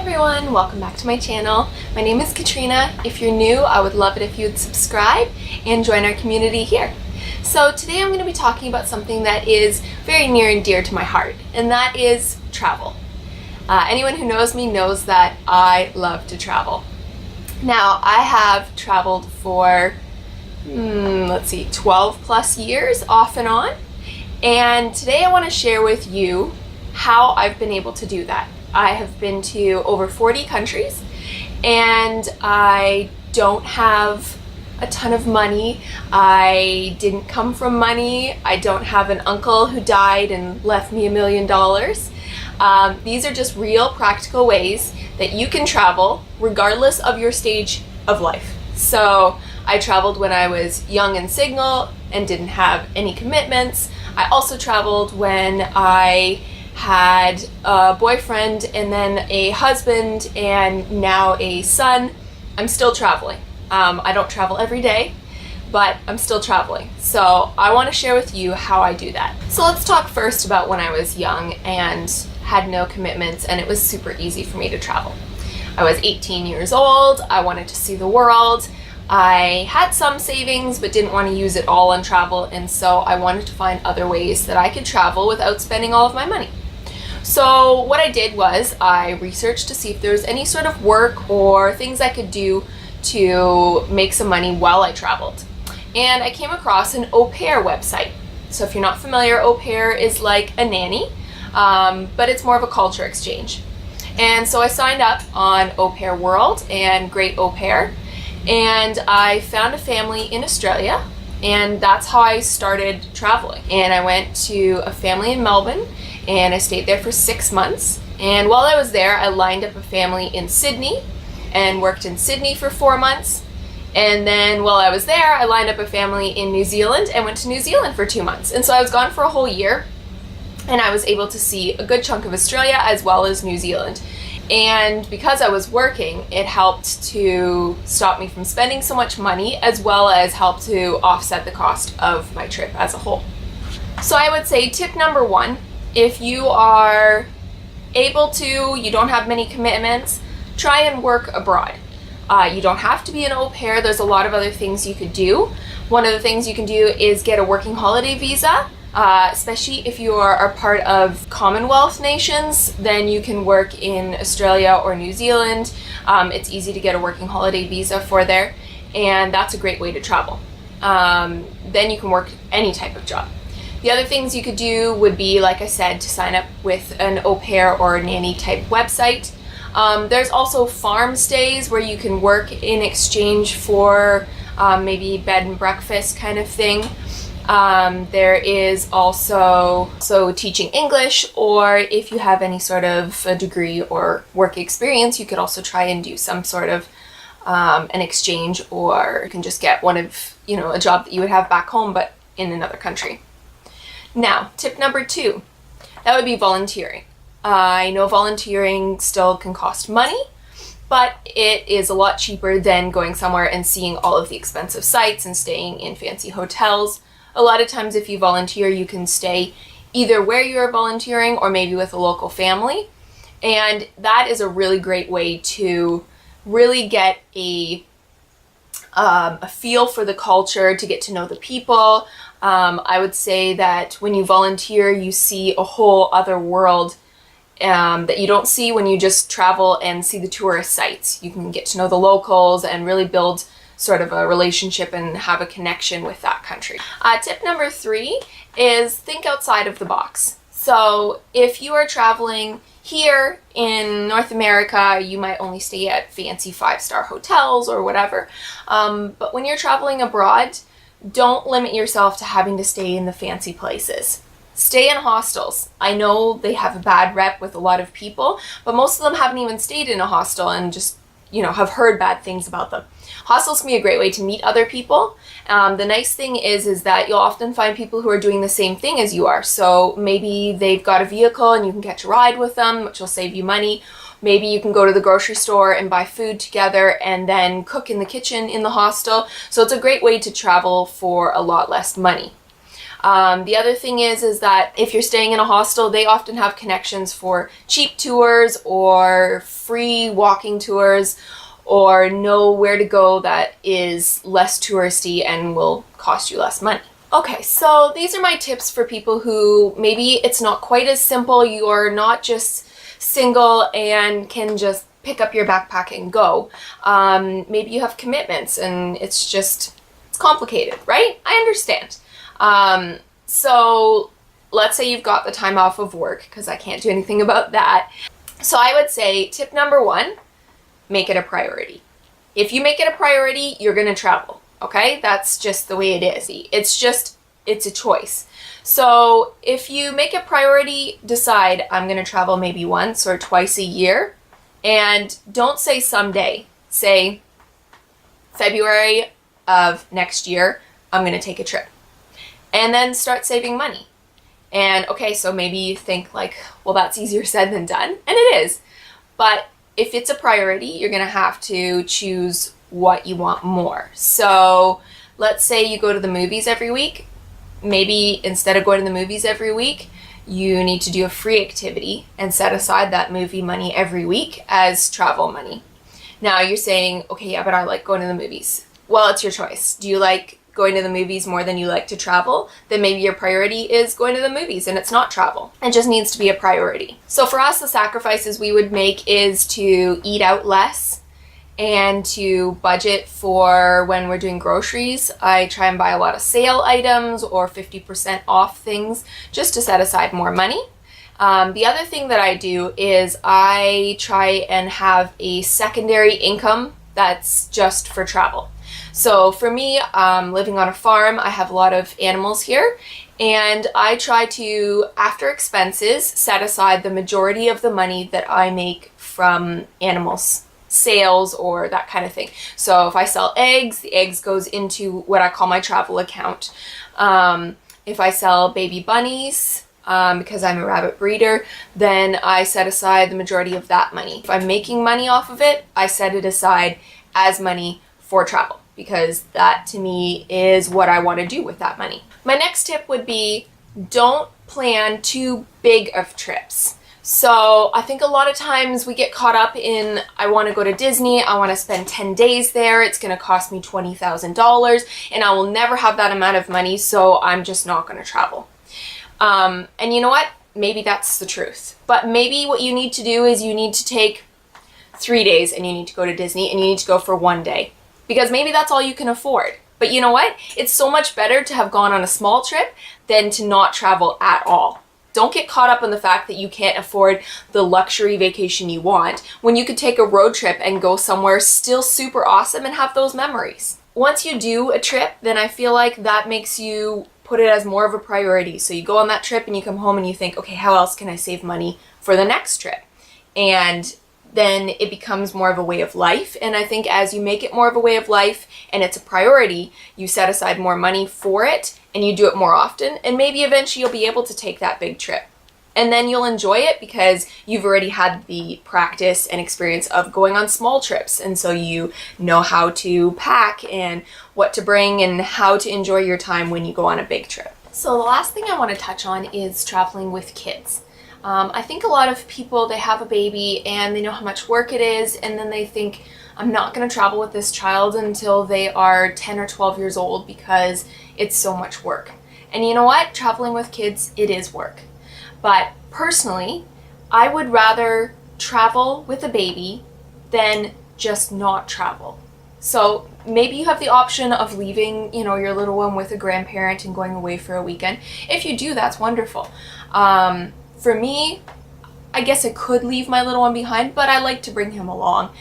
everyone, welcome back to my channel. My name is Katrina. If you're new, I would love it if you would subscribe and join our community here. So today I'm going to be talking about something that is very near and dear to my heart, and that is travel. Anyone who knows me knows that I love to travel. Now, I have traveled for, 12 plus years off and on, and today I want to share with you how I've been able to do that. I have been to over 40 countries, and I don't have a ton of money. I didn't come from money. I don't have an uncle who died and left me $1 million. These are just real practical ways that you can travel regardless of your stage of life. So I traveled when I was young and single and didn't have any commitments. I also traveled when I had a boyfriend and then a husband and now a son. I'm still traveling. I don't travel every day, but I'm still traveling. So I want to share with you how I do that. So let's talk first about when I was young and had no commitments, and it was super easy for me to travel. I was 18 years old. I wanted to see the world. I had some savings but didn't want to use it all on travel, and so I wanted to find other ways that I could travel without spending all of my money. So what I did was I researched to see if there was any sort of work or things I could do to make some money while I traveled. And I came across an au pair website. So if you're not familiar, au pair is like a nanny, but it's more of a culture exchange. And so I signed up on Au Pair World and Great Au Pair, and I found a family in Australia, and that's how I started traveling. And I went to a family in Melbourne, and I stayed there for 6 months. And while I was there, I lined up a family in Sydney and worked in Sydney for 4 months. And then while I was there, I lined up a family in New Zealand and went to New Zealand for 2 months. And so I was gone for a whole year, and I was able to see a good chunk of Australia as well as New Zealand. And because I was working, it helped to stop me from spending so much money, as well as help to offset the cost of my trip as a whole. So I would say tip number one, if you are able to, you don't have many commitments, try and work abroad. You don't have to be an au pair. There's a lot of other things you could do. One of the things you can do is get a working holiday visa, especially if you are a part of Commonwealth nations. Then you can work in Australia or New Zealand. It's easy to get a working holiday visa for there, and that's a great way to travel. Then you can work any type of job. The other things you could do would be, like I said, to sign up with an au pair or nanny type website. There's also farm stays where you can work in exchange for maybe bed and breakfast kind of thing. There is also teaching English, or if you have any sort of a degree or work experience, you could also try and do some sort of an exchange, or you can just get one of, a job that you would have back home but in another country. Now, tip number two, that would be volunteering. I know volunteering still can cost money, but it is a lot cheaper than going somewhere and seeing all of the expensive sites and staying in fancy hotels. A lot of times if you volunteer, you can stay either where you're volunteering or maybe with a local family. And that is a really great way to really get a feel for the culture, to get to know the people. I would say that when you volunteer, you see a whole other world that you don't see when you just travel and see the tourist sites. You can get to know the locals and really build sort of a relationship and have a connection with that country. Tip number three is think outside of the box. So if you are traveling here in North America, you might only stay at fancy 5-star hotels or whatever. But when you're traveling abroad, don't limit yourself to having to stay in the fancy places. Stay in hostels. I know they have a bad rep with a lot of people, but most of them haven't even stayed in a hostel and just, have heard bad things about them. Hostels can be a great way to meet other people. The nice thing is that you'll often find people who are doing the same thing as you are. So maybe they've got a vehicle and you can catch a ride with them, which will save you money. Maybe you can go to the grocery store and buy food together and then cook in the kitchen in the hostel. So it's a great way to travel for a lot less money. The other thing is that if you're staying in a hostel, they often have connections for cheap tours or free walking tours, or know where to go that is less touristy and will cost you less money. Okay, so these are my tips for people who maybe it's not quite as simple. You're not just single and can just pick up your backpack and go. Maybe you have commitments and it's complicated, right? I understand. So let's say you've got the time off of work, because I can't do anything about that. So I would say tip number 1, make it a priority. If you make it a priority, you're going to travel. Okay? That's just the way it is. It's a choice. So if you make a priority, decide I'm going to travel maybe once or twice a year, and don't say someday. Say February of next year, I'm going to take a trip. And then start saving money. And okay, so maybe you think like, well, that's easier said than done. And it is. But if it's a priority, you're going to have to choose what you want more. So let's say you go to the movies every week. Maybe instead of going to the movies every week, you need to do a free activity and set aside that movie money every week as travel money. Now you're saying, okay, yeah, but I like going to the movies. Well, it's your choice. Do you like going to the movies more than you like to travel? Then maybe your priority is going to the movies and it's not travel. It just needs to be a priority. So for us, the sacrifices we would make is to eat out less and to budget for when we're doing groceries. I try and buy a lot of sale items or 50% off things just to set aside more money. The other thing that I do is I try and have a secondary income that's just for travel. So for me, living on a farm, I have a lot of animals here, and I try to, after expenses, set aside the majority of the money that I make from animals sales or that kind of thing. So if I sell eggs, the eggs goes into what I call my travel account. If I sell baby bunnies, because I'm a rabbit breeder, then I set aside the majority of that money. If I'm making money off of it, I set it aside as money for travel, because that to me is what I want to do with that money. My next tip would be, don't plan too big of trips. So I think a lot of times we get caught up in, I want to go to Disney, I want to spend 10 days there, it's going to cost me $20,000 and I will never have that amount of money, so I'm just not going to travel. And you know what? Maybe that's the truth. But maybe what you need to do is you need to take 3 days and you need to go to Disney and you need to go for 1 day. Because maybe that's all you can afford. But you know what? It's so much better to have gone on a small trip than to not travel at all. Don't get caught up in the fact that you can't afford the luxury vacation you want when you could take a road trip and go somewhere still super awesome and have those memories. Once you do a trip, then I feel like that makes you put it as more of a priority. So you go on that trip and you come home and you think, okay, how else can I save money for the next trip? And then it becomes more of a way of life. And I think as you make it more of a way of life and it's a priority, you set aside more money for it and you do it more often. And maybe eventually you'll be able to take that big trip. And then you'll enjoy it because you've already had the practice and experience of going on small trips. And so you know how to pack and what to bring and how to enjoy your time when you go on a big trip. So the last thing I want to touch on is traveling with kids. I think a lot of people, they have a baby and they know how much work it is, and then they think, I'm not going to travel with this child until they are 10 or 12 years old because it's so much work. And you know what? Traveling with kids, it is work. But personally, I would rather travel with a baby than just not travel. So maybe you have the option of leaving, your little one with a grandparent and going away for a weekend. If you do, that's wonderful. For me, I guess I could leave my little one behind, but I like to bring him along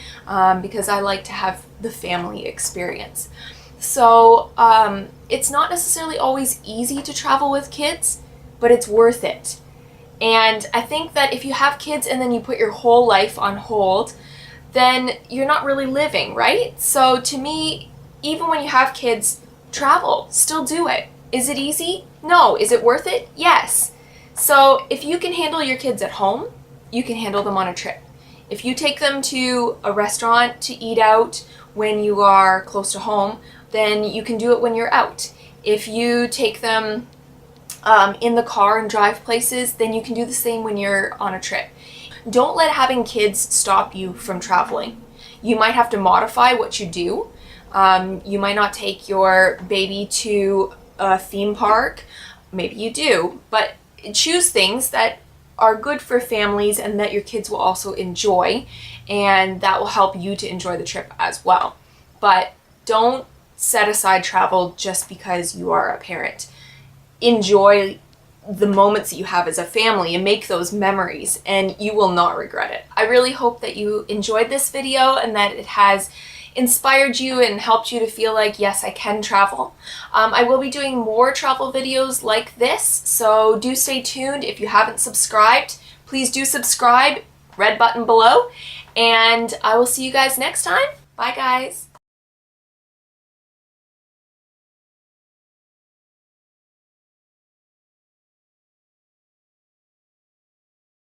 because I like to have the family experience. So it's not necessarily always easy to travel with kids, but it's worth it. And I think that if you have kids and then you put your whole life on hold, then you're not really living, right? So to me, even when you have kids, travel, still do it. Is it easy? No. Is it worth it? Yes. So if you can handle your kids at home, you can handle them on a trip. If you take them to a restaurant to eat out when you are close to home, then you can do it when you're out. If you take them in the car and drive places, then you can do the same when you're on a trip. Don't let having kids stop you from traveling. You might have to modify what you do. You might not take your baby to a theme park. Maybe you do, but choose things that are good for families and that your kids will also enjoy, and that will help you to enjoy the trip as well. But don't set aside travel just because you are a parent. Enjoy the moments that you have as a family and make those memories, and you will not regret it. I really hope that you enjoyed this video and that it has inspired you and helped you to feel like, yes, I can travel. I will be doing more travel videos like this, so do stay tuned. If you haven't subscribed, please do subscribe, red button below, and I will see you guys next time. Bye guys.